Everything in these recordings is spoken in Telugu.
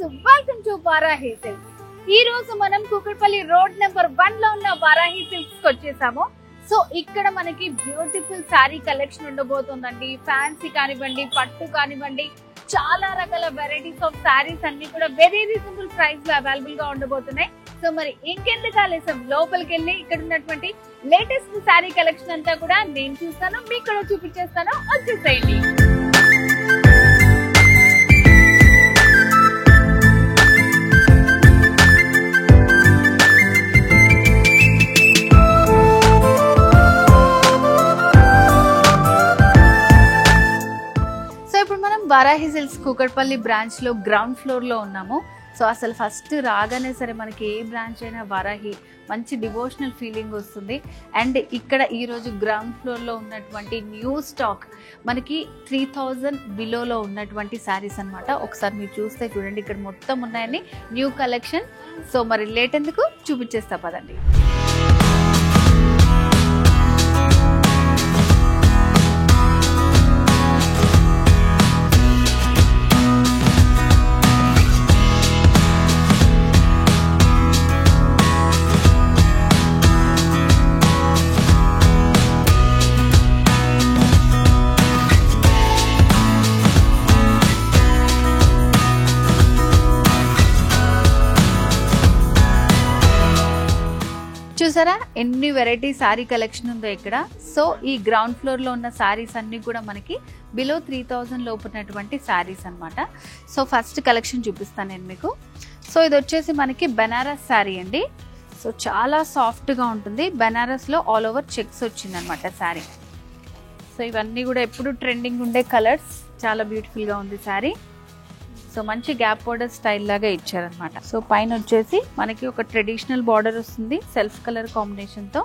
Welcome to Varahi silks. ఈ రోజు మనం కూకట్పల్లి రోడ్ నెంబర్ 1 లో ఉన్న వారాహి సిల్క్స్ కి వచ్చేసాము. సో ఇక్కడ మనకి బ్యూటిఫుల్ సారీ కలెక్షన్ ఉండబోతుందండి. ఫ్యాన్సీ కానివ్వండి, పట్టు కానివ్వండి, చాలా రకాల వెరైటీస్ ఆఫ్ సారీస్ అన్ని కూడా వెరీ రీజనబుల్ ప్రైస్ లో అవైలబుల్ గా ఉండబోతున్నాయి. సో మరి ఇంకెందుకు ఆలస్యం, లోపలికి వెళ్ళి ఇక్కడ ఉన్నటువంటి లేటెస్ట్ సారీ కలెక్షన్ అంతా కూడా నేను చూస్తాను, మీకు కూడా చూపించేస్తాను. వచ్చేసేయండి. వారాహి సిల్క్స్ కూకట్పల్లి బ్రాంచ్ లో గ్రౌండ్ ఫ్లోర్ లో ఉన్నాము. సో అసలు ఫస్ట్ రాగానే సరే మనకి ఏ బ్రాంచ్ అయినా వారాహి మంచి డివోషనల్ ఫీలింగ్ వస్తుంది. అండ్ ఇక్కడ ఈరోజు గ్రౌండ్ ఫ్లోర్ లో ఉన్నటువంటి న్యూ స్టాక్ మనకి 3000 బిలోలో ఉన్నటువంటి శారీస్ అనమాట. ఒకసారి మీరు చూస్తే చూడండి, ఇక్కడ మొత్తం ఉన్నాయని న్యూ కలెక్షన్. సో మరి లేట్ ఎందుకు, చూపించేస్తా పదండి. చూసారా ఎన్ని వెరైటీ సారీ కలెక్షన్ ఉందో ఇక్కడ. సో ఈ గ్రౌండ్ ఫ్లోర్ లో ఉన్న సారీస్ అన్ని కూడా మనకి బిలో 3000 లోపు ఉన్నటువంటి సారీస్ అనమాట. సో ఫస్ట్ కలెక్షన్ చూపిస్తాను నేను మీకు. సో ఇది వచ్చేసి మనకి బెనారస్ సారీ అండి. సో చాలా సాఫ్ట్ గా ఉంటుంది. బెనారస్ లో ఆల్ ఓవర్ చెక్స్ వచ్చింది అనమాట సారీ. సో ఇవన్నీ కూడా ఎప్పుడు ట్రెండింగ్ ఉండే కలర్స్. చాలా బ్యూటిఫుల్ గా ఉంది సారీ. సో మంచి గ్యాప్ బోర్డర్ స్టైల్ లాగా ఇచ్చారనమాట. సో పైన వచ్చేసి మనకి ఒక ట్రెడిషనల్ బార్డర్ వస్తుంది సెల్ఫ్ కలర్ కాంబినేషన్ తో.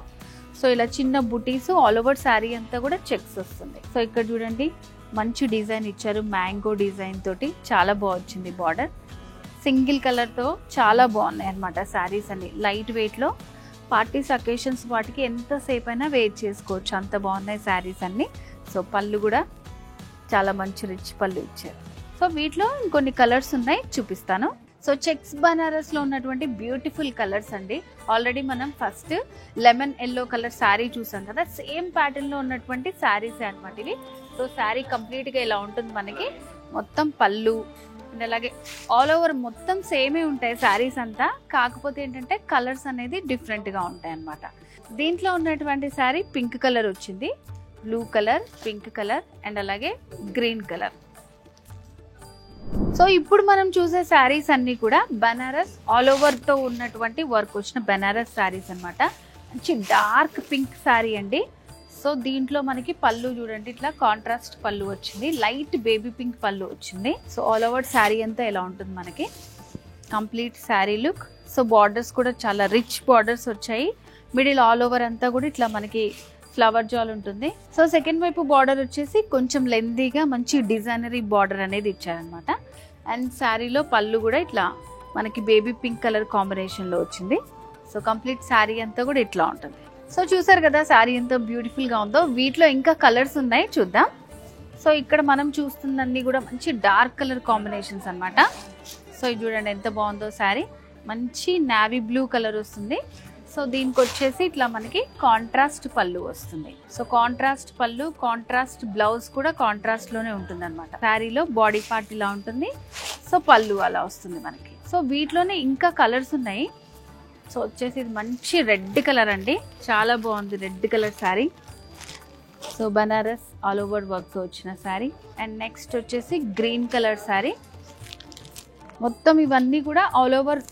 సో ఇలా చిన్న బుటీస్ ఆల్ ఓవర్ శారీ అంతా కూడా చెక్స్ వస్తుంది. సో ఇక్కడ చూడండి మంచి డిజైన్ ఇచ్చారు, మ్యాంగో డిజైన్ తోటి చాలా బాగుంది బార్డర్. సింగిల్ కలర్ తో చాలా బాగున్నాయి అనమాట శారీస్ అన్ని. లైట్ వెయిట్ లో పార్టీస్ అకేషన్స్ వాటికి ఎంతసేపు అయినా వెయిట్ చేసుకోవచ్చు, అంత బాగున్నాయి శారీస్ అన్ని. సో పళ్ళు కూడా చాలా మంచి రిచ్ పళ్ళు ఇచ్చారు. సో వీటిలో ఇంకొన్ని కలర్స్ ఉన్నాయి, చూపిస్తాను. సో చెక్స్ బనారస్ లో ఉన్నటువంటి బ్యూటిఫుల్ కలర్స్ అండి. ఆల్రెడీ మనం first lemon yellow colour sari చూసాం కదా, సేమ్ ప్యాటర్న్ లో ఉన్నటువంటి శారీస్ అనమాట ఇవి. సో శారీ కంప్లీట్ గా ఇలా ఉంటుంది మనకి. మొత్తం పళ్ళు అండ్ అలాగే ఆల్ ఓవర్ మొత్తం సేమే ఉంటాయి శారీస్ అంతా. కాకపోతే ఏంటంటే కలర్స్ అనేది డిఫరెంట్ గా ఉంటాయి అనమాట. దీంట్లో ఉన్నటువంటి శారీ పింక్ కలర్ వచ్చింది, blue colour, pink colour and అలాగే గ్రీన్ కలర్. సో ఇప్పుడు మనం చూసే శారీస్ అన్ని కూడా బనారస్ ఆల్ ఓవర్ తో ఉన్నటువంటి వర్క్ వచ్చిన బనారస్ శారీస్ అనమాట. మంచి డార్క్ పింక్ శారీ అండి. సో దీంట్లో మనకి పళ్ళు చూడండి, ఇట్లా కాంట్రాస్ట్ పళ్ళు వచ్చింది, లైట్ బేబీ పింక్ పళ్ళు వచ్చింది. సో ఆల్ ఓవర్ శారీ అంతా ఎలా ఉంటుంది మనకి complete sari look. So borders కూడా చాలా రిచ్ బార్డర్స్ వచ్చాయి. మిడిల్ ఆల్ ఓవర్ అంతా కూడా ఇట్లా మనకి ఫ్లవర్ జాల్ ఉంటుంది. సో సెకండ్ వైపు బార్డర్ వచ్చేసి కొంచెం లెందీగా మంచి డిజైనరీ బార్డర్ అనేది ఇచ్చారనమాట. అండ్ శారీలో పళ్ళు కూడా ఇట్లా మనకి బేబీ పింక్ కలర్ కాంబినేషన్ లో వచ్చింది. సో కంప్లీట్ శారీ అంతా కూడా ఇట్లా ఉంటుంది. సో చూసారు కదా శారీ ఎంత బ్యూటిఫుల్ గా ఉందో. వీటిలో ఇంకా కలర్స్ ఉన్నాయి, చూద్దాం. సో ఇక్కడ మనం చూస్తున్నన్ని కూడా మంచి డార్క్ కలర్ కాంబినేషన్స్ అనమాట. సో ఇది చూడండి ఎంత బాగుందో శారీ. మంచి నావీ బ్లూ కలర్ వస్తుంది. సో దీనికి వచ్చేసి ఇట్లా మనకి కాంట్రాస్ట్ పళ్ళు వస్తుంది. సో కాంట్రాస్ట్ పళ్ళు, కాంట్రాస్ట్ బ్లౌజ్ కూడా కాంట్రాస్ట్ లోనే ఉంటుంది అనమాట. శారీలో బాడీ పార్ట్ ఇలా ఉంటుంది, సో పళ్ళు అలా వస్తుంది మనకి. సో వీటిలోనే ఇంకా కలర్స్ ఉన్నాయి. సో వచ్చేసి ఇది మంచి రెడ్ కలర్ అండి, చాలా బాగుంది red colour sari. So Banaras all over work తో వచ్చిన శారీ. అండ్ నెక్స్ట్ వచ్చేసి గ్రీన్ కలర్ శారీ. మొత్తం ఇవన్నీ కూడా ఆల్ ఓవర్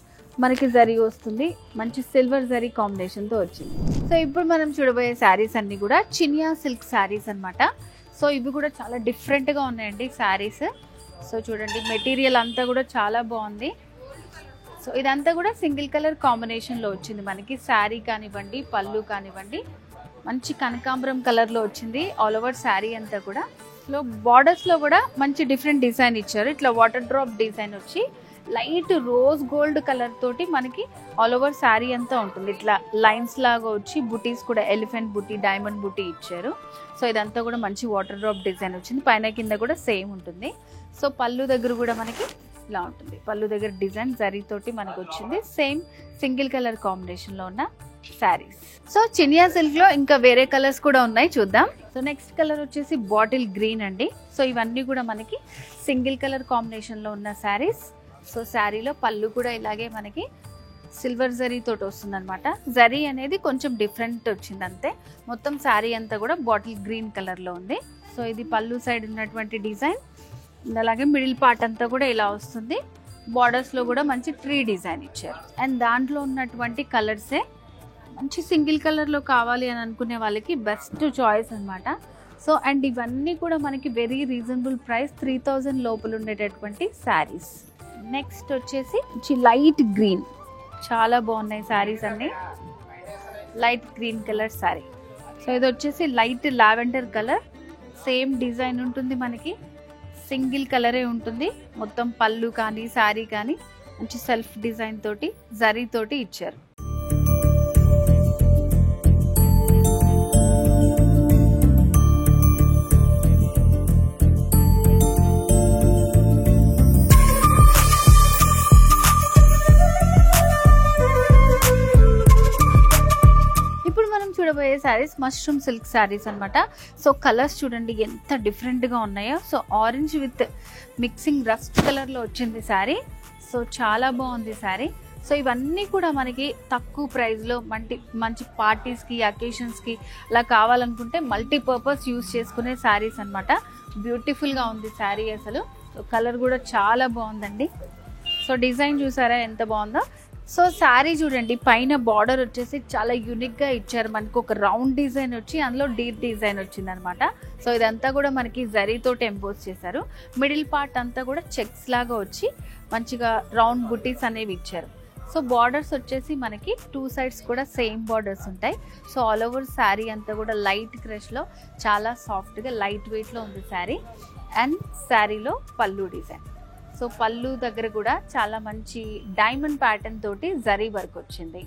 మనకి జరీ వస్తుంది, మంచి సిల్వర్ జరీ కాంబినేషన్ తో వచ్చింది. సో ఇప్పుడు మనం చూడబోయే శారీస్ అన్ని కూడా చినియా సిల్క్ శారీస్ అనమాట. సో ఇవి కూడా చాలా డిఫరెంట్ గా ఉన్నాయండి శారీస్. సో చూడండి మెటీరియల్ అంతా కూడా చాలా బాగుంది. సో ఇదంతా కూడా సింగిల్ కలర్ కాంబినేషన్ లో వచ్చింది మనకి. శారీ కానివ్వండి, పళ్ళు కానివ్వండి, మంచి కనకాంబరం కలర్ లో వచ్చింది ఆల్ ఓవర్ శారీ అంతా కూడా. సో బార్డర్స్ లో కూడా మంచి డిఫరెంట్ డిజైన్ ఇచ్చారు. ఇట్లా వాటర్ డ్రాప్ డిజైన్ వచ్చి లైట్ రోజ్ గోల్డ్ కలర్ తోటి మనకి ఆల్ ఓవర్ శారీ అంతా ఉంటుంది. ఇట్లా లైన్స్ లాగా వచ్చి బుటీస్ కూడా ఎలిఫెంట్ బుటీ, డైమండ్ బుటీ ఇచ్చారు. సో ఇదంతా కూడా మంచి వాటర్ డ్రాప్ డిజైన్ వచ్చింది. పైన కింద కూడా సేమ్ ఉంటుంది. సో పళ్ళు దగ్గర కూడా మనకి ఇలా ఉంటుంది. పళ్ళు దగ్గర డిజైన్ జరీ తోటి మనకు వచ్చింది. సేమ్ సింగిల్ కలర్ కాంబినేషన్ లో ఉన్న శారీస్. సో చినియా సిల్క్ లో ఇంకా వేరే కలర్స్ కూడా ఉన్నాయి, చూద్దాం. సో నెక్స్ట్ కలర్ వచ్చేసి బాటిల్ గ్రీన్ అండి. సో ఇవన్నీ కూడా మనకి సింగిల్ కలర్ కాంబినేషన్ లో ఉన్న శారీస్. సో శారీలో పళ్ళు కూడా ఇలాగే మనకి సిల్వర్ జరీ తోటి వస్తుంది అనమాట. జరీ అనేది కొంచెం డిఫరెంట్ వచ్చింది అంతే. మొత్తం శారీ అంతా కూడా బాటిల్ గ్రీన్ కలర్ లో ఉంది. సో ఇది పళ్ళు సైడ్ ఉన్నటువంటి డిజైన్. అలాగే మిడిల్ పార్ట్ అంతా కూడా ఇలా వస్తుంది. బార్డర్స్ లో కూడా మంచి ట్రీ డిజైన్ ఇచ్చారు. అండ్ దాంట్లో ఉన్నటువంటి కలర్సే మంచి సింగిల్ కలర్ లో కావాలి అని అనుకునే వాళ్ళకి బెస్ట్ చాయిస్ అనమాట. సో అండ్ ఇవన్నీ కూడా మనకి వెరీ రీజనబుల్ ప్రైస్, 3000 లోపల ఉండేటటువంటి శారీస్. నెక్స్ట్ వచ్చేసి లైట్ గ్రీన్, చాలా బాగున్నాయి శారీస్ అన్ని. Light green colour sari. So ఇది వచ్చేసి light lavender colour. Same design ఉంటుంది మనకి, సింగిల్ కలరే ఉంటుంది. మొత్తం పళ్ళు కానీ శారీ కానీ మంచి సెల్ఫ్ డిజైన్ తోటి జరీ తోటి ఇచ్చారు. చూడబోయే శారీస్ మష్రూమ్ సిల్క్ శారీస్ అనమాట. సో కలర్స్ చూడండి ఎంత డిఫరెంట్ గా ఉన్నాయో. So orange with mixing rust colour లో వచ్చింది శారీ. సో చాలా బాగుంది శారీ. సో ఇవన్నీ కూడా మనకి తక్కువ ప్రైస్ లో మంచి పార్టీస్ కి అకేషన్స్ కి అలా కావాలనుకుంటే మల్టీపర్పస్ యూజ్ చేసుకునే శారీస్ అనమాట. బ్యూటిఫుల్ గా ఉంది శారీ అసలు. సో కలర్ కూడా చాలా బాగుందండి. సో డిజైన్ చూసారా ఎంత బాగుందో. సో శారీ చూడండి, పైన బార్డర్ వచ్చేసి చాలా యూనిక్ గా ఇచ్చారు. మనకు ఒక రౌండ్ డిజైన్ వచ్చి అందులో డీప్ డిజైన్ వచ్చింది అనమాట. సో ఇదంతా కూడా మనకి జరీతోటి ఎంపోజ్ చేశారు. మిడిల్ పార్ట్ అంతా కూడా చెక్స్ లాగా వచ్చి మంచిగా రౌండ్ బుటీస్ అనేవి ఇచ్చారు. సో బార్డర్స్ వచ్చేసి మనకి 2 సైడ్స్ కూడా సేమ్ బార్డర్స్ ఉంటాయి. సో ఆల్ ఓవర్ శారీ అంతా కూడా లైట్ క్రష్ లో చాలా సాఫ్ట్ గా లైట్ వెయిట్ లో ఉంది శారీ. అండ్ శారీలో పళ్ళు డిజైన్. సో పళ్ళు దగ్గర కూడా చాలా మంచి డైమండ్ ప్యాటర్న్ తోటి జరీ వర్క్ వచ్చింది.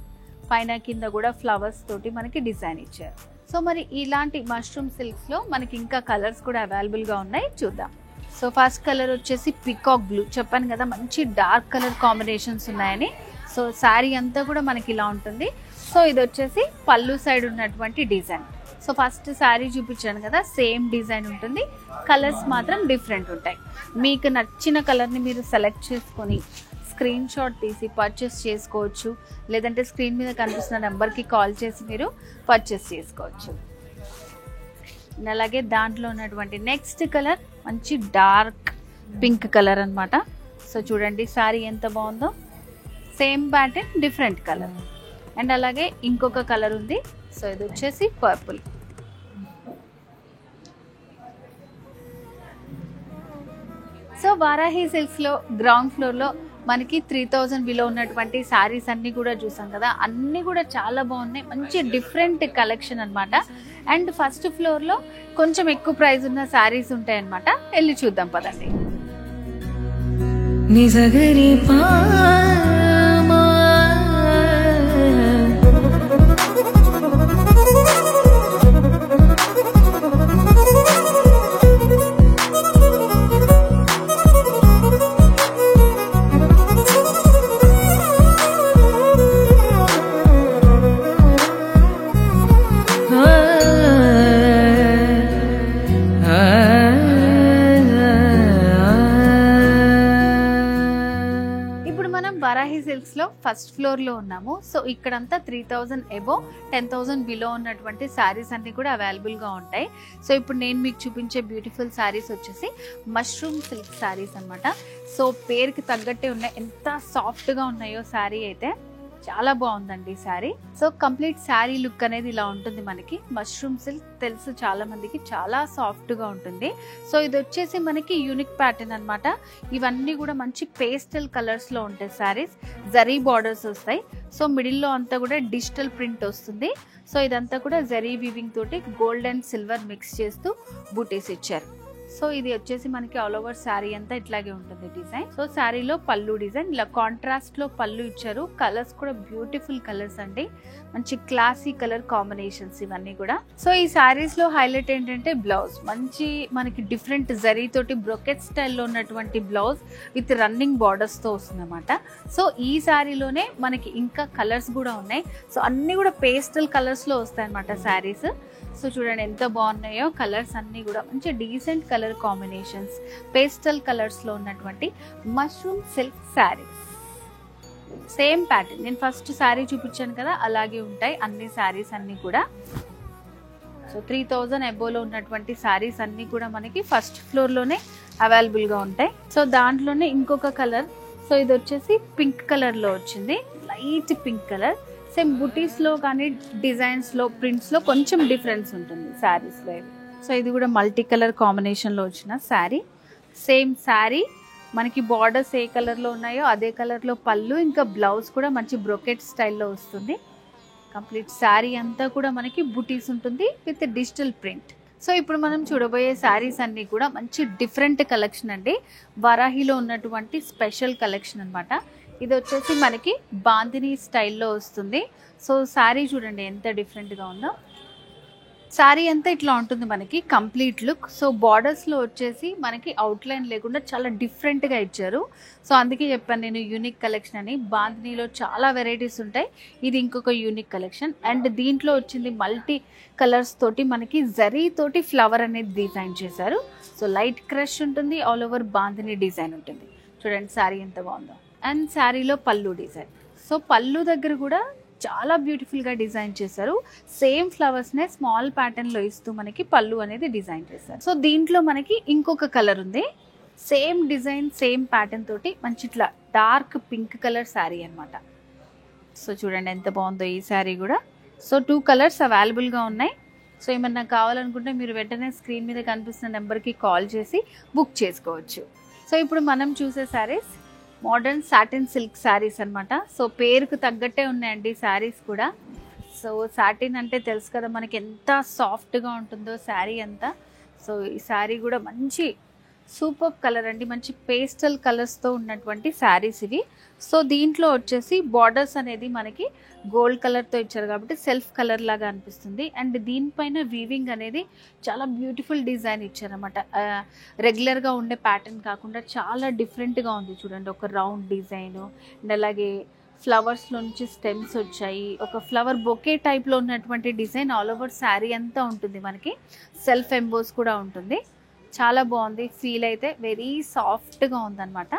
పైన కింద కూడా ఫ్లవర్స్ తోటి మనకి డిజైన్ ఇచ్చారు. సో మరి ఇలాంటి మష్రూమ్ సిల్క్స్ లో మనకి ఇంకా కలర్స్ కూడా అవైలబుల్ గా ఉన్నాయి, చూద్దాం. సో ఫస్ట్ కలర్ వచ్చేసి పికాక్ బ్లూ. చెప్పాను కదా మంచి డార్క్ కలర్ కాంబినేషన్స్ ఉన్నాయని. సో శారీ అంతా కూడా మనకి ఇలా ఉంటుంది. సో ఇది వచ్చేసి పళ్ళు సైడ్ ఉన్నటువంటి డిజైన్. సో ఫస్ట్ శారీ చూపించాను కదా, సేమ్ డిజైన్ ఉంటుంది. కలర్స్ మాత్రం డిఫరెంట్ ఉంటాయి. మీకు నచ్చిన కలర్ని మీరు సెలెక్ట్ చేసుకొని స్క్రీన్ షాట్ తీసి పర్చేస్ చేసుకోవచ్చు. లేదంటే స్క్రీన్ మీద కనిపిస్తున్న నెంబర్కి కాల్ చేసి మీరు పర్చేస్ చేసుకోవచ్చు. అలాగే దాంట్లో ఉన్నటువంటి నెక్స్ట్ కలర్ మంచి డార్క్ పింక్ కలర్ అనమాట. సో చూడండి శారీ ఎంత బాగుందో. Same pattern different colour. And అలాగే ఇంకొక కలర్ ఉంది. సో ఇది వచ్చేసి పర్పుల్. సో వారాహి సిల్క్స్ లో గ్రౌండ్ ఫ్లోర్ లో మనకి 3000 బిలో ఉన్నటువంటి శారీస్ అన్ని కూడా చూసాం కదా. అన్ని కూడా చాలా బాగున్నాయి. మంచి డిఫరెంట్ కలెక్షన్ అనమాట. అండ్ ఫస్ట్ ఫ్లోర్ లో కొంచెం ఎక్కువ ప్రైస్ ఉన్న శారీస్ ఉంటాయి అనమాట. వెళ్ళి చూద్దాం పదండి. వారాహి సిల్క్స్ లో ఫస్ట్ ఫ్లోర్ లో ఉన్నాము. సో ఇక్కడంతా 3000 అబో 10,000 బిలో ఉన్నటువంటి శారీస్ అన్ని కూడా అవైలబుల్ గా ఉంటాయి. సో ఇప్పుడు నేను మీకు చూపించే బ్యూటిఫుల్ శారీస్ వచ్చేసి మష్రూమ్ సిల్క్ శారీస్ అనమాట. సో పేరుకి తగ్గట్టే ఉన్నాయి. ఎంత సాఫ్ట్ గా ఉన్నాయో శారీ అయితే. చాలా బాగుందండి sari. So complete sari look అనేది ఇలా ఉంటుంది మనకి. మష్రూమ్ సిల్క్ తెలుసు చాలా మందికి, చాలా సాఫ్ట్ గా ఉంటుంది. సో ఇది వచ్చేసి మనకి యూనిక్ ప్యాటర్న్ అనమాట. ఇవన్నీ కూడా మంచి పేస్టల్ కలర్స్ లో ఉంటాయి శారీస్. జరీ బార్డర్స్ వస్తాయి. సో మిడిల్ లో అంతా కూడా డిజిటల్ ప్రింట్ వస్తుంది. సో ఇదంతా కూడా జరీ వీవింగ్ తోటి గోల్డ్ అండ్ సిల్వర్ మిక్స్ చేస్తూ బూటీస్ ఇచ్చారు. సో ఇది వచ్చేసి మనకి ఆల్ ఓవర్ శారీ అంతా ఇట్లాగే ఉంటుంది డిజైన్. సో శారీలో పళ్ళు డిజైన్ ఇలా కాంట్రాస్ట్ లో పళ్ళు ఇచ్చారు. కలర్స్ కూడా బ్యూటిఫుల్ కలర్స్ అండి, మంచి క్లాసీ కలర్ కాంబినేషన్స్ ఇవన్నీ కూడా. సో ఈ శారీస్ లో హైలైట్ ఏంటంటే బ్లౌజ్ మంచి మనకి డిఫరెంట్ జరీ తోటి బ్రొకెట్ స్టైల్లో ఉన్నటువంటి బ్లౌజ్ విత్ రన్నింగ్ బార్డర్స్ తో వస్తుంది అనమాట. సో ఈ శారీలోనే మనకి ఇంకా కలర్స్ కూడా ఉన్నాయి. సో అన్ని కూడా పేస్టల్ కలర్స్ లో వస్తాయి అనమాట శారీస్. సో చూడండి ఎంత బాగున్నాయో కలర్స్ అన్నీ కూడా మంచి decent colour combinations, pastel colours లో ఉన్నటువంటి mushroom silk saris. Same pattern నేను ఫస్ట్ శారీ చూపించాను కదా అలాగే ఉంటాయి అన్ని శారీస్ అన్ని కూడా. సో 3000 అబోవ్లో ఉన్నటువంటి శారీస్ అన్ని కూడా మనకి ఫస్ట్ ఫ్లోర్ లోనే అవైలబుల్ గా ఉంటాయి. సో దాంట్లోనే ఇంకొక కలర్, సో ఇది వచ్చేసి పింక్ కలర్ లో వచ్చింది, లైట్ పింక్ కలర్. సేమ్ బుటీస్ లో కానీ డిజైన్స్ లో ప్రింట్స్ లో కొంచెం డిఫరెన్స్ ఉంటుంది శారీస్ లో. సో ఇది కూడా మల్టీ కలర్ కాంబినేషన్ లో వచ్చిన శారీ. సేమ్ శారీ మనకి బార్డర్స్ ఏ కలర్ లో ఉన్నాయో అదే కలర్ లో పళ్ళు, ఇంకా బ్లౌజ్ కూడా మంచి బ్రొకెట్ స్టైల్లో వస్తుంది. కంప్లీట్ శారీ అంతా కూడా మనకి బుటీస్ ఉంటుంది విత్ డిజిటల్ ప్రింట్. సో ఇప్పుడు మనం చూడబోయే శారీస్ అన్ని కూడా మంచి డిఫరెంట్ కలెక్షన్ అండి, వరాహిలో ఉన్నటువంటి స్పెషల్ కలెక్షన్ అన్నమాట. ఇది వచ్చేసి మనకి బాందిని స్టైల్లో వస్తుంది. సో శారీ చూడండి ఎంత డిఫరెంట్గా ఉందో. శారీ అంతా ఇట్లా ఉంటుంది మనకి కంప్లీట్ లుక్. సో బార్డర్స్లో వచ్చేసి మనకి అవుట్లైన్ లేకుండా చాలా డిఫరెంట్గా ఇచ్చారు. సో అందుకే చెప్పాను నేను యూనిక్ కలెక్షన్ అని. బాందినీలో చాలా వెరైటీస్ ఉంటాయి, ఇది ఇంకొక యూనిక్ కలెక్షన్. అండ్ దీంట్లో వచ్చింది మల్టీ కలర్స్ తోటి మనకి జరీ తోటి ఫ్లవర్ అనేది డిజైన్ చేశారు. సో లైట్ క్రష్ ఉంటుంది, ఆల్ ఓవర్ బాందిని డిజైన్ ఉంటుంది. చూడండి శారీ ఎంత బాగుందో. అండ్ శారీలో పళ్ళు డిజైన్. సో పళ్ళు దగ్గర కూడా చాలా బ్యూటిఫుల్గా డిజైన్ చేశారు. సేమ్ ఫ్లవర్స్నే స్మాల్ ప్యాటర్న్లో ఇస్తూ మనకి పళ్ళు అనేది డిజైన్ చేశారు. సో దీంట్లో మనకి ఇంకొక కలర్ ఉంది, సేమ్ డిజైన్ సేమ్ ప్యాటర్న్ తోటి మంచి ఇట్లా డార్క్ పింక్ కలర్ శారీ అనమాట. సో చూడండి ఎంత బాగుందో ఈ శారీ కూడా. సో 2 కలర్స్ అవైలబుల్గా ఉన్నాయి. సో ఏమన్నా కావాలనుకుంటే మీరు వెంటనే స్క్రీన్ మీద కనిపిస్తున్న నెంబర్కి కాల్ చేసి బుక్ చేసుకోవచ్చు. సో ఇప్పుడు మనం చూసే saris modern satin silk saris అనమాట. సో పేరుకు తగ్గట్టే ఉన్నాయండి శారీస్ కూడా. సో సాటిన్ అంటే తెలుసు కదా మనకి ఎంత సాఫ్ట్గా ఉంటుందో శారీ అంతా. సో ఈ శారీ కూడా మంచి సూపర్ కలర్ అండి, మంచి పేస్టల్ కలర్స్తో ఉన్నటువంటి శారీస్ ఇవి. సో దీంట్లో వచ్చేసి బార్డర్స్ అనేది మనకి గోల్డ్ కలర్తో ఇచ్చారు కాబట్టి సెల్ఫ్ కలర్ లాగా అనిపిస్తుంది. అండ్ దీనిపైన వీవింగ్ అనేది చాలా బ్యూటిఫుల్ డిజైన్ ఇచ్చారన్నమాట. రెగ్యులర్గా ఉండే ప్యాటర్న్ కాకుండా చాలా డిఫరెంట్గా ఉంది. చూడండి ఒక రౌండ్ డిజైన్ అండ్ అలాగే ఫ్లవర్స్లో నుంచి స్టెమ్స్ వచ్చాయి. ఒక ఫ్లవర్ బొకే టైప్లో ఉన్నటువంటి డిజైన్ ఆల్ ఓవర్ శారీ అంతా ఉంటుంది మనకి. సెల్ఫ్ ఎంబోస్ కూడా ఉంటుంది. చాలా బాగుంది, ఫీల్ అయితే వెరీ సాఫ్ట్గా ఉందన్నమాట.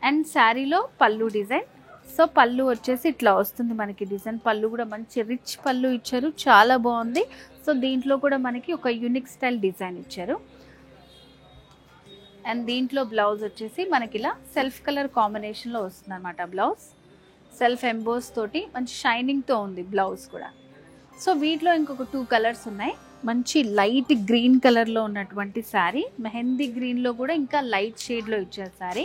అండ్ శారీలో పళ్ళు డిజైన్. సో పళ్ళు వచ్చేసి ఇట్లా వస్తుంది మనకి డిజైన్. పళ్ళు కూడా మంచి రిచ్ పళ్ళు ఇచ్చారు, చాలా బాగుంది. సో దీంట్లో కూడా మనకి ఒక యూనిక్ స్టైల్ డిజైన్ ఇచ్చారు. అండ్ దీంట్లో బ్లౌజ్ వచ్చేసి మనకి ఇలా సెల్ఫ్ కలర్ కాంబినేషన్లో వస్తుంది అనమాట. బ్లౌజ్ సెల్ఫ్ ఎంబోస్ తోటి మంచి షైనింగ్తో ఉంది బ్లౌజ్ కూడా. సో వీటిలో ఇంకొక 2 కలర్స్ ఉన్నాయి. మంచి లైట్ గ్రీన్ కలర్లో ఉన్నటువంటి శారీ, మెహందీ గ్రీన్లో కూడా ఇంకా లైట్ షేడ్లో ఇచ్చారు శారీ.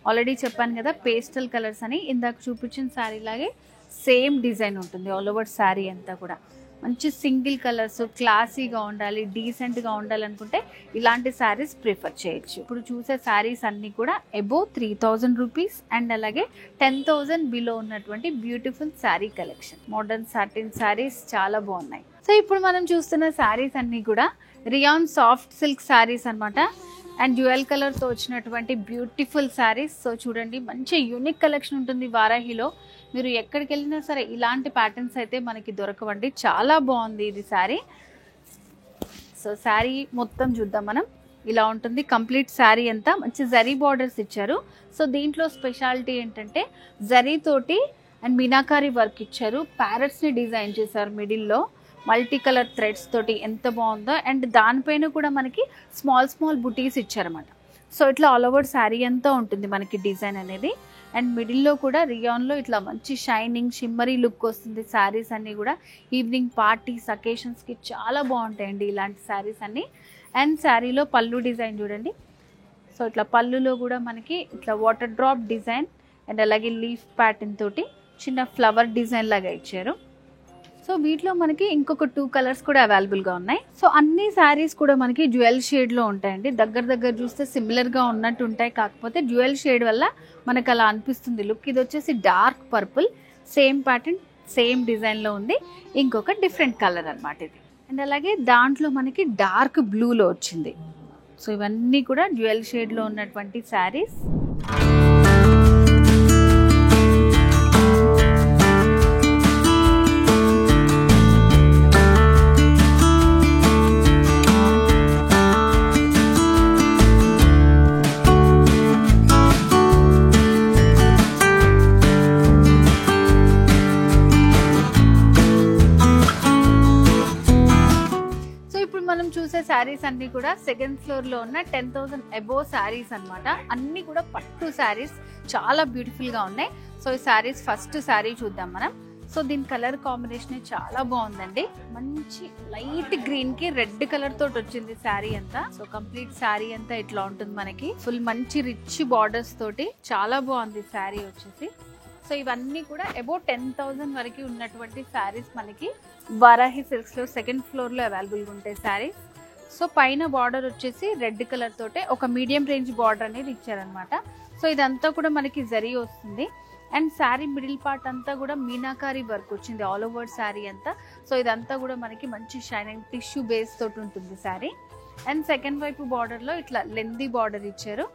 ఆల్రెడీ చెప్పాను కదా పేస్టల్ కలర్స్ అని. ఇందాక చూపించిన శారీ లాగే సేమ్ డిజైన్ ఉంటుంది ఆల్ ఓవర్ శారీ అంతా కూడా. మంచి సింగిల్ కలర్స్, క్లాసీగా ఉండాలి, డీసెంట్గా ఉండాలనుకుంటే ఇలాంటి శారీస్ ప్రిఫర్ చేయొచ్చు. ఇప్పుడు చూసే శారీస్ అన్నీ కూడా అబోవ్ 3000 రూపీస్ అండ్ అలాగే 10,000 బిలో ఉన్నటువంటి beautiful sari collection. Modern satin saris చాలా బాగున్నాయి. సో ఇప్పుడు మనం చూస్తున్న శారీస్ అన్నీ కూడా రియాన్ సాఫ్ట్ సిల్క్ శారీస్ అనమాట. అండ్ డ్యూయల్ కలర్తో వచ్చినటువంటి బ్యూటిఫుల్ శారీస్. సో చూడండి మంచి యూనిక్ కలెక్షన్ ఉంటుంది వారాహిలో. మీరు ఎక్కడికి వెళ్ళినా సరే ఇలాంటి ప్యాటర్న్స్ అయితే మనకి దొరకవండి. చాలా బాగుంది ఇది శారీ. సో శారీ మొత్తం చూద్దాం మనం. ఇలా ఉంటుంది కంప్లీట్ శారీ అంతా. మంచి జరీ బార్డర్స్ ఇచ్చారు. సో దీంట్లో స్పెషాలిటీ ఏంటంటే జరీ తోటి అండ్ మీనాకారి వర్క్ ఇచ్చారు. ప్యారెట్స్ని డిజైన్ చేశారు మిడిల్లో మల్టీ కలర్ థ్రెడ్స్ తోటి, ఎంత బాగుందో. అండ్ దానిపైన కూడా మనకి స్మాల్ స్మాల్ బుటీస్ ఇచ్చారన్నమాట. సో ఇట్లా ఆల్ ఓవర్ శారీ అంతా ఉంటుంది మనకి డిజైన్ అనేది. అండ్ మిడిల్లో కూడా రియాన్లో ఇట్లా మంచి షైనింగ్ షిమ్మరీ లుక్ వస్తుంది శారీస్ అన్నీ కూడా. ఈవినింగ్ పార్టీస్ అకేషన్స్కి చాలా బాగుంటాయండి ఇలాంటి శారీస్ అన్నీ. అండ్ శారీలో పళ్ళు డిజైన్ చూడండి. సో ఇట్లా పళ్ళులో కూడా మనకి ఇట్లా వాటర్ డ్రాప్ డిజైన్ అండ్ అలాగే లీఫ్ ప్యాటర్న్ తోటి చిన్న ఫ్లవర్ డిజైన్ లాగా ఇచ్చారు. సో వీటిలో మనకి ఇంకొక 2 కలర్స్ కూడా అవైలబుల్ గా ఉన్నాయి. సో అన్ని శారీస్ కూడా మనకి డ్యూయల్ షేడ్ లో ఉంటాయండి. దగ్గర చూస్తే సిమిలర్ గా ఉన్నట్టు ఉంటాయి, కాకపోతే డ్యూయల్ షేడ్ వల్ల మనకు అలా అనిపిస్తుంది లుక్. ఇది వచ్చేసి dark purple, same pattern same design లో ఉంది, ఇంకొక డిఫరెంట్ కలర్ అన్నమాట ఇది. అండ్ అలాగే దాంట్లో మనకి డార్క్ బ్లూ లో వచ్చింది. సో ఇవన్నీ కూడా డ్యూయల్ షేడ్ లో ఉన్నటువంటి శారీస్. చూసే శారీస్ అన్ని కూడా సెకండ్ ఫ్లోర్ లో ఉన్న 10,000 అబోవ్ శారీస్ అన్నమాట. అన్ని కూడా పట్టు శారీస్, చాలా బ్యూటిఫుల్ గా ఉన్నాయి. సో ఈ శారీస్ ఫస్ట్ శారీ చూద్దాం మనం. సో దీని కలర్ కాంబినేషన్ చాలా బాగుందండి. మంచి లైట్ గ్రీన్ కి రెడ్ కలర్ తోటి వచ్చింది శారీ అంతా. సో కంప్లీట్ శారీ అంతా ఇట్లా ఉంటుంది మనకి, ఫుల్ మంచి రిచ్ బార్డర్స్ తోటి చాలా బాగుంది శారీ వచ్చేసి. సో ఇవన్నీ కూడా అబౌవ్ 10,000 వరకు ఉన్నటువంటి శారీస్ మనకి వారాహి సిల్క్స్ లో సెకండ్ ఫ్లోర్ లో అవైలబుల్ గా ఉంటాయి శారీస్. సో పైన బార్డర్ వచ్చేసి రెడ్ కలర్ తోటే ఒక మీడియం రేంజ్ బార్డర్ అనేది ఇచ్చారనమాట. సో ఇదంతా కూడా మనకి జరీ వస్తుంది. అండ్ శారీ మిడిల్ పార్ట్ అంతా కూడా మీనాకారి వర్క్ వచ్చింది ఆల్ ఓవర్ శారీ అంతా. సో ఇదంతా కూడా మనకి మంచి షైనింగ్ టిష్యూ బేస్ తోటి ఉంటుంది శారీ. అండ్ సెకండ్ వైపు బార్డర్ లో ఇట్లా లెందీ బార్డర్ ఇచ్చారు.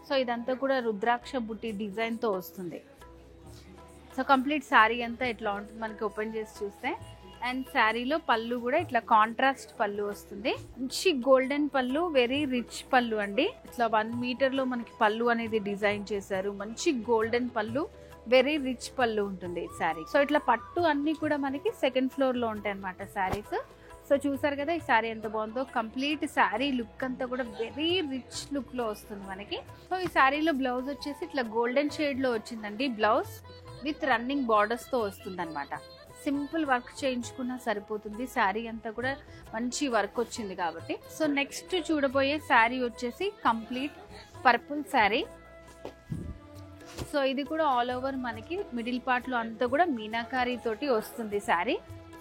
సో ఇదంతా కూడా రుద్రాక్ష బుట్టి డిజైన్ తో వస్తుంది. సో కంప్లీట్ శారీ అంతా ఇట్లా ఉంటుంది మనకి ఓపెన్ చేసి చూస్తే. అండ్ శారీలో పళ్ళు కూడా ఇట్లా కాంట్రాస్ట్ పళ్ళు వస్తుంది, మంచి గోల్డెన్ పళ్ళు, వెరీ రిచ్ పళ్ళు అండి. ఇట్లా 1 మీటర్ లో మనకి పళ్ళు అనేది డిజైన్ చేశారు. మంచి గోల్డెన్ పళ్ళు, వెరీ రిచ్ పళ్ళు ఉంటుంది శారీ. సో ఇట్లా పట్టు అన్ని కూడా మనకి సెకండ్ ఫ్లోర్ లో ఉంటాయి అనమాట శారీస్. సో చూసారు కదా ఈ శారీ ఎంత బాగుందో. కంప్లీట్ శారీ లుక్ అంతా కూడా వెరీ రిచ్ లుక్ లో వస్తుంది మనకి. సో ఈ శారీలో బ్లౌజ్ వచ్చేసి ఇట్లా గోల్డెన్ షేడ్ లో వచ్చిందండి. బ్లౌజ్ విత్ రన్నింగ్ బార్డర్స్ తో వస్తుంది అనమాట. సింపుల్ వర్క్ చేయించుకున్నా సరిపోతుంది. శారీ అంతా కూడా మంచి వర్క్ వచ్చింది కాబట్టి. సో నెక్స్ట్ చూడబోయే శారీ వచ్చేసి కంప్లీట్ పర్పుల్ శారీ. సో ఇది కూడా ఆల్ ఓవర్ మనకి మిడిల్ పార్ట్ లో అంతా కూడా మీనాకారి తోటి వస్తుంది శారీ.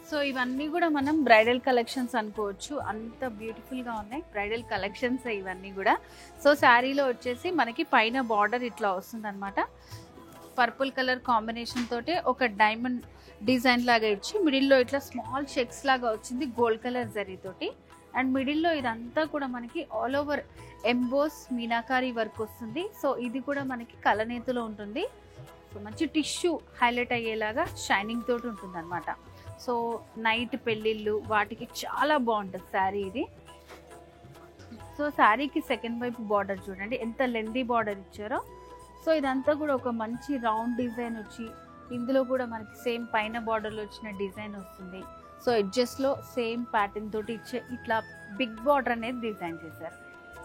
సో ఇవన్నీ కూడా మనం బ్రైడల్ కలెక్షన్స్ అనుకోవచ్చు, అంత బ్యూటిఫుల్ గా ఉన్నాయి బ్రైడల్ కలెక్షన్స్ ఇవన్నీ కూడా. సో శారీలో వచ్చేసి మనకి పైన బార్డర్ ఇట్లా వస్తుంది అనమాట. పర్పుల్ కలర్ కాంబినేషన్ తోటి ఒక డైమండ్ డిజైన్ లాగా ఇచ్చి మిడిల్లో ఇట్లా స్మాల్ చెక్స్ లాగా వచ్చింది గోల్డ్ కలర్ జరీ తోటి. అండ్ మిడిల్లో ఇదంతా కూడా మనకి all over emboss meenakari work వస్తుంది. సో ఇది కూడా మనకి కలనేతులో ఉంటుంది. సో మంచి టిష్యూ హైలైట్ అయ్యేలాగా షైనింగ్ తోటి ఉంటుంది అనమాట. సో నైట్ పెళ్ళిళ్ళు వాటికి చాలా బాగుంటుంది శారీ ఇది. సో శారీకి సెకండ్ వైపు బార్డర్ చూడండి ఎంత లెందీ బార్డర్ ఇచ్చారో. సో ఇదంతా కూడా ఒక మంచి రౌండ్ డిజైన్ వచ్చి ఇందులో కూడా మనకి సేమ్ పైన బార్డర్లో వచ్చిన డిజైన్ వస్తుంది. సో ఎడ్జెస్లో సేమ్ ప్యాటర్న్ తోటి ఇచ్చే ఇట్లా బిగ్ బార్డర్ అనేది డిజైన్ చేశారు.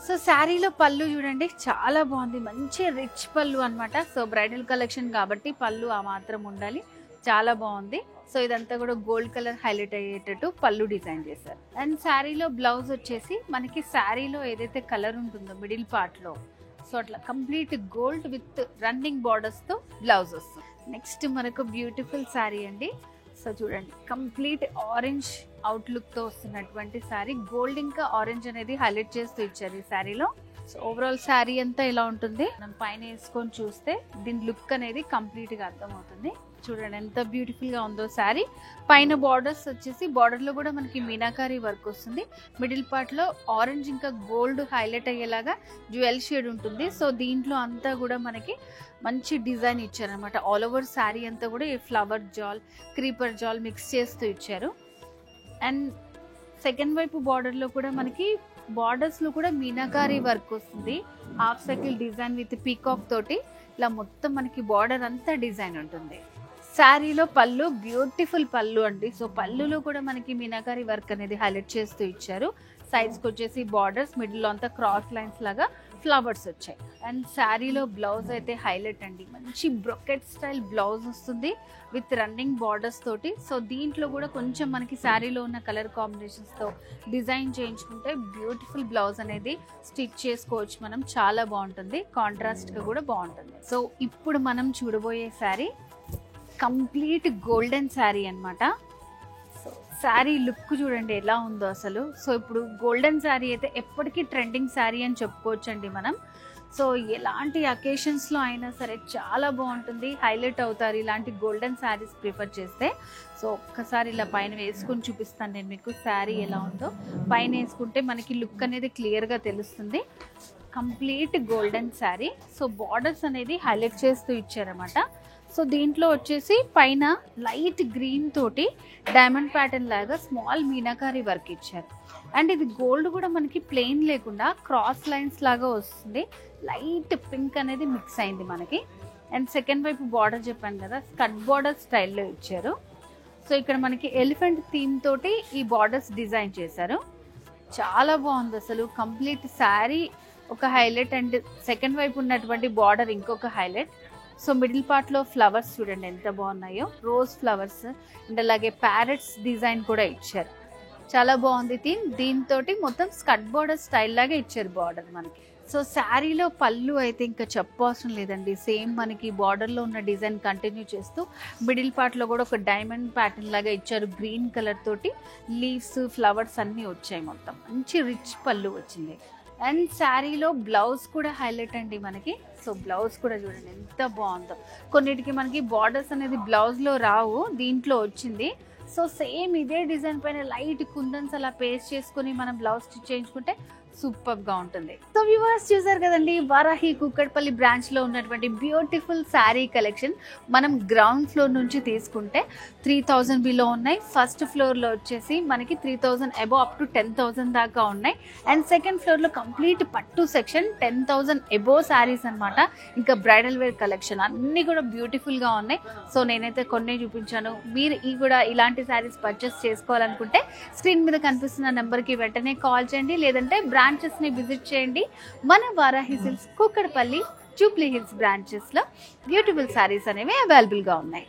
సో శారీలో పళ్ళు చూడండి చాలా బాగుంది, మంచి రిచ్ పళ్ళు అనమాట. సో బ్రైడల్ కలెక్షన్ కాబట్టి పళ్ళు ఆ మాత్రం ఉండాలి, చాలా బాగుంది. సో ఇదంతా కూడా గోల్డ్ కలర్ హైలైట్ అయ్యేటట్టు పళ్ళు డిజైన్ చేశారు. అండ్ శారీలో బ్లౌజ్ వచ్చేసి మనకి శారీలో ఏదైతే కలర్ ఉంటుందో మిడిల్ పార్ట్ లో, సో అట్లా complete gold with running borders తో బ్లౌజ్ వస్తుంది. నెక్స్ట్ మనకు బ్యూటిఫుల్ శారీ అండి. సో చూడండి కంప్లీట్ ఆరెంజ్ అవుట్లుక్ తో వస్తున్నటువంటి శారీ. గోల్డ్ ఇంకా ఆరెంజ్ అనేది హైలైట్ చేస్తూ ఇచ్చారు ఈ శారీలో. సో ఓవరాల్ శారీ అంతా ఇలా ఉంటుంది. మనం పైన వేసుకొని చూస్తే దీని లుక్ అనేది కంప్లీట్ గా అర్థమవుతుంది. చూడండి ఎంత బ్యూటిఫుల్ గా ఉందో శారీ. పైన బార్డర్స్ వచ్చేసి బార్డర్ లో కూడా మనకి మీనాకారి వర్క్ వస్తుంది. మిడిల్ పార్ట్ లో ఆరెంజ్ ఇంకా గోల్డ్ హైలైట్ అయ్యేలాగా జ్యువెల్ షేడ్ ఉంటుంది. సో దీంట్లో అంతా కూడా మనకి మంచి డిజైన్ ఇచ్చారనమాట. ఆల్ ఓవర్ శారీ అంతా కూడా ఈ ఫ్లవర్ జాల్, క్రీపర్ జాల్ మిక్స్ చేస్తూ ఇచ్చారు. అండ్ సెకండ్ వైపు బార్డర్ లో కూడా మనకి బార్డర్స్ లో కూడా మీనాకారి వర్క్ వస్తుంది. Half circle design with peacock తోటి ఇలా మొత్తం మనకి బార్డర్ అంతా డిజైన్ ఉంటుంది. శారీలో పళ్ళు బ్యూటిఫుల్ పళ్ళు అండి. సో పళ్ళులో కూడా మనకి మీనాకారి వర్క్ అనేది హైలైట్ చేస్తూ ఇచ్చారు. సైడ్స్కి వచ్చేసి బార్డర్స్, మిడిల్లో అంతా క్రాస్ లైన్స్ లాగా ఫ్లవర్స్ వచ్చాయి. అండ్ శారీలో బ్లౌజ్ అయితే హైలైట్ అండి, మంచి బ్రొకెట్ స్టైల్ బ్లౌజ్ వస్తుంది విత్ రన్నింగ్ బార్డర్స్ తోటి. సో దీంట్లో కూడా కొంచెం మనకి శారీలో ఉన్న కలర్ కాంబినేషన్స్తో డిజైన్ చేయించుకుంటే బ్యూటిఫుల్ బ్లౌజ్ అనేది స్టిచ్ చేసుకోవచ్చు మనం. చాలా బాగుంటుంది, కాంట్రాస్ట్గా కూడా బాగుంటుంది. సో ఇప్పుడు మనం చూడబోయే శారీ కంప్లీట్ గోల్డెన్ శారీ అనమాట. శారీ లుక్ చూడండి ఎలా ఉందో అసలు. సో ఇప్పుడు గోల్డెన్ శారీ అయితే ఎప్పటికీ ట్రెండింగ్ శారీ అని చెప్పుకోవచ్చండి మనం. సో ఎలాంటి అకేషన్స్లో అయినా సరే చాలా బాగుంటుంది, హైలైట్ అవుతారు ఇలాంటి గోల్డెన్ శారీస్ ప్రిఫర్ చేస్తే. సో ఒక్కసారి ఇలా పైన వేసుకొని చూపిస్తాను నేను మీకు శారీ ఎలా ఉందో. పైన వేసుకుంటే మనకి లుక్ అనేది క్లియర్గా తెలుస్తుంది. Complete golden sari. So borders అనేది హైలైట్ చేస్తూ ఇచ్చారన్నమాట. సో దీంట్లో వచ్చేసి పైన లైట్ గ్రీన్ తోటి డైమండ్ ప్యాటర్న్ లాగా స్మాల్ మీనాకారి వర్క్ ఇచ్చారు. అండ్ ఇది గోల్డ్ కూడా మనకి ప్లెయిన్ లేకుండా క్రాస్ లైన్స్ లాగా వస్తుంది. లైట్ పింక్ అనేది మిక్స్ అయింది మనకి. అండ్ సెకండ్ వైపు బార్డర్ చెప్పాను కదా, స్కట్ బార్డర్ స్టైల్లో ఇచ్చారు. సో ఇక్కడ మనకి ఎలిఫెంట్ థీమ్ తోటి ఈ బార్డర్స్ డిజైన్ చేశారు. చాలా బాగుంది అసలు. కంప్లీట్ శారీ ఒక హైలైట్ అండ్ సెకండ్ వైపు ఉన్నటువంటి బార్డర్ ఇంకొక హైలైట్. సో మిడిల్ పార్ట్లో ఫ్లవర్స్ చూడండి ఎంత బాగున్నాయో, రోజ్ ఫ్లవర్స్ అండ్ అలాగే ప్యారెట్స్ డిజైన్ కూడా ఇచ్చారు. చాలా బాగుంది థీమ్. దీంతో మొత్తం స్కట్ బార్డర్ స్టైల్ లాగా ఇచ్చారు బార్డర్ మనకి. సో శారీలో పళ్ళు అయితే ఇంకా చెప్పవసరం లేదండి. సేమ్ మనకి బార్డర్లో ఉన్న డిజైన్ కంటిన్యూ చేస్తూ మిడిల్ పార్ట్లో కూడా ఒక డైమండ్ ప్యాటర్న్ లాగా ఇచ్చారు. గ్రీన్ కలర్ తోటి లీవ్స్ ఫ్లవర్స్ అన్నీ వచ్చాయి. మొత్తం మంచి రిచ్ పళ్ళు వచ్చింది. అండ్ శారీలో బ్లౌజ్ కూడా హైలైట్ అండి మనకి. సో బ్లౌజ్ కూడా చూడండి ఎంత బాగుందో. కొన్నిటికి మనకి బార్డర్స్ అనేది బ్లౌజ్లో రావు, దీంట్లో వచ్చింది. సో సేమ్ ఇదే డిజైన్ పైన లైట్ కుందన్స్ అలా పేస్ట్ చేసుకుని మనం బ్లౌజ్ స్టిచ్ చేయించుకుంటే సూపర్ గా ఉంటుంది. సో వ్యూవర్స్ చూసారు కదండి, వారాహి కూకట్పల్లి బ్రాంచ్ లో ఉన్నటువంటి బ్యూటిఫుల్ శారీ కలెక్షన్. మనం గ్రౌండ్ ఫ్లోర్ నుంచి తీసుకుంటే 3000 బిలో ఉన్నాయి. ఫస్ట్ ఫ్లోర్ లో వచ్చేసి మనకి 3000 అబోవ్ అప్ టు 10,000 దాకా ఉన్నాయి. అండ్ సెకండ్ ఫ్లోర్ లో కంప్లీట్ పట్టు సెక్షన్ 10,000 అబోవ్ శారీస్ అనమాట. ఇంకా బ్రైడల్ వేర్ కలెక్షన్ అన్ని కూడా బ్యూటిఫుల్ గా ఉన్నాయి. సో నేనైతే కొన్ని చూపించాను. మీరు ఈ కూడా ఇలాంటి శారీస్ పర్చేస్ చేసుకోవాలనుకుంటే స్క్రీన్ మీద కనిపిస్తున్న నెంబర్ కి వెంటనే కాల్ చేయండి, లేదంటే బ్రాంచెస్ ని విజిట్ చేయండి. మన Varahi silks Kukatpally, Jubilee hills branches లో బ్యూటిఫుల్ శారీస్ అనేవి అవైలబుల్ గా ఉన్నాయి.